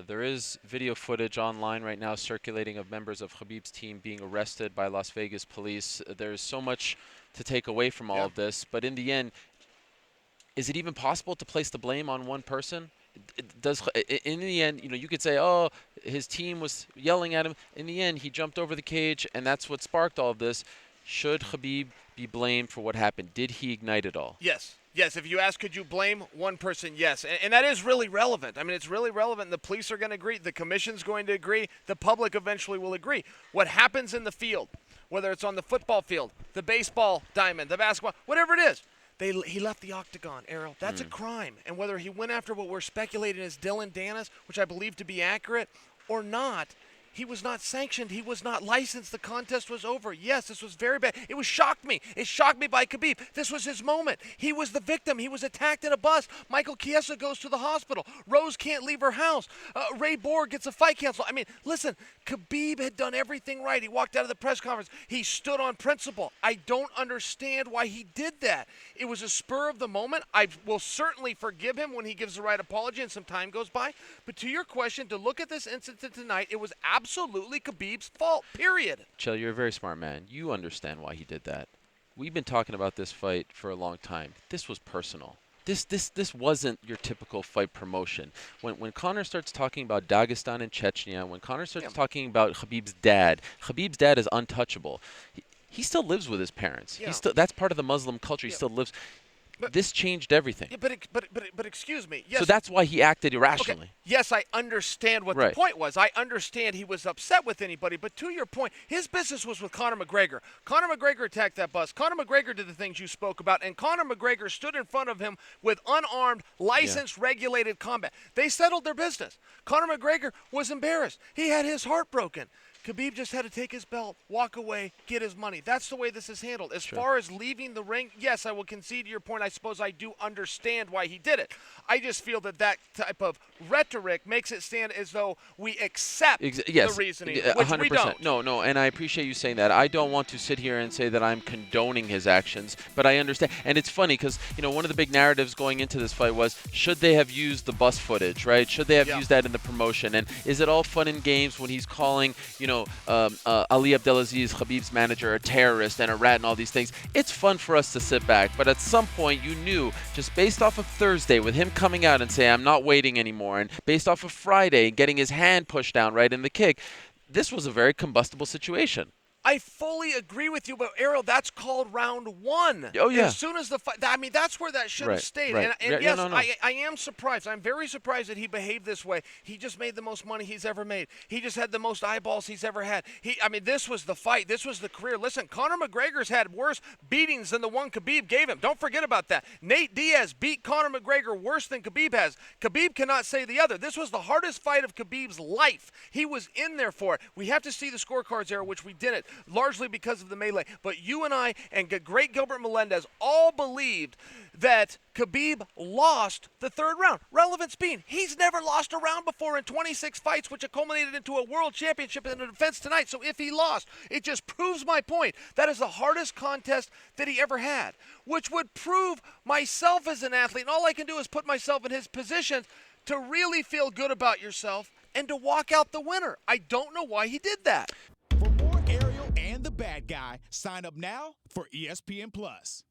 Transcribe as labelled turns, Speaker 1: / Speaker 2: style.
Speaker 1: There is video footage online right now circulating of members of Khabib's team being arrested by Las Vegas police. There's so much to take away from all of this, but in the end, is it even possible to place the blame on one person? In the end, you could say, oh, his team was yelling at him. In the end, he jumped over the cage, and that's what sparked all of this. Should Khabib be blamed for what happened? Did he ignite it all?
Speaker 2: Yes. Yes, if you ask, could you blame one person? Yes. And that is really relevant. I mean, it's really relevant. The police are going to agree. The commission's going to agree. The public eventually will agree. What happens in the field, whether it's on the football field, the baseball diamond, the basketball, whatever it is, he left the octagon, Ariel. That's a crime. And whether he went after what we're speculating is Dylan Danis, which I believe to be accurate, or not, he was not sanctioned. He was not licensed. The contest was over. Yes, this was very bad. It shocked me. It shocked me by Khabib. This was his moment. He was the victim. He was attacked in a bus. Michael Chiesa goes to the hospital. Rose can't leave her house. Ray Borg gets a fight canceled. I mean, listen, Khabib had done everything right. He walked out of the press conference. He stood on principle. I don't understand why he did that. It was a spur of the moment. I will certainly forgive him when he gives the right apology and some time goes by. But to your question, to look at this incident tonight, it was absolutely Khabib's fault, period.
Speaker 1: Chael, you're a very smart man. You understand why he did that. We've been talking about this fight for a long time. This was personal. This wasn't your typical fight promotion. When Conor starts talking about Dagestan and Chechnya, when Conor starts talking about Khabib's dad is untouchable. He still lives with his parents. That's part of the Muslim culture. He still lives. But this changed everything.
Speaker 2: Yeah, but excuse me. Yes.
Speaker 1: So that's why he acted irrationally.
Speaker 2: Okay. Yes, I understand what the point was. I understand he was upset with anybody. But to your point, his business was with Conor McGregor. Conor McGregor attacked that bus. Conor McGregor did the things you spoke about. And Conor McGregor stood in front of him with unarmed, licensed, regulated combat. They settled their business. Conor McGregor was embarrassed. He had his heart broken. Khabib just had to take his belt, walk away, get his money. That's the way this is handled. As far as leaving the ring, yes, I will concede to your point. I suppose I do understand why he did it. I just feel that type of rhetoric makes it stand as though we accept the reasoning, which 100%. We don't.
Speaker 1: No, and I appreciate you saying that. I don't want to sit here and say that I'm condoning his actions, but I understand. And it's funny because, one of the big narratives going into this fight was, should they have used the bus footage, right? Should they have used that in the promotion? And is it all fun and games when he's calling, Ali Abdelaziz, Khabib's manager, a terrorist and a rat and all these things? It's fun for us to sit back, but at some point you knew, just based off of Thursday with him coming out and saying, I'm not waiting anymore, and based off of Friday getting his hand pushed down right in the kick, this was a very combustible situation.
Speaker 2: I fully agree with you, but Ariel, that's called round one.
Speaker 1: Oh, yeah.
Speaker 2: As soon as the fight, I mean, that's where that should have stayed.
Speaker 1: Right.
Speaker 2: And yes, I am surprised. I'm very surprised that he behaved this way. He just made the most money he's ever made. He just had the most eyeballs he's ever had. This was the fight. This was the career. Listen, Conor McGregor's had worse beatings than the one Khabib gave him. Don't forget about that. Nate Diaz beat Conor McGregor worse than Khabib has. Khabib cannot say the other. This was the hardest fight of Khabib's life. He was in there for it. We have to see the scorecards, Ariel, which we didn't, largely because of the melee. But you and I and great Gilbert Melendez all believed that Khabib lost the third round. Relevance being, he's never lost a round before in 26 fights, which have culminated into a world championship and a defense tonight. So if he lost, it just proves my point. That is the hardest contest that he ever had, which would prove myself as an athlete. And all I can do is put myself in his position to really feel good about yourself and to walk out the winner. I don't know why he did that.
Speaker 3: For more Ariel and the Bad Guy, sign up now for ESPN Plus.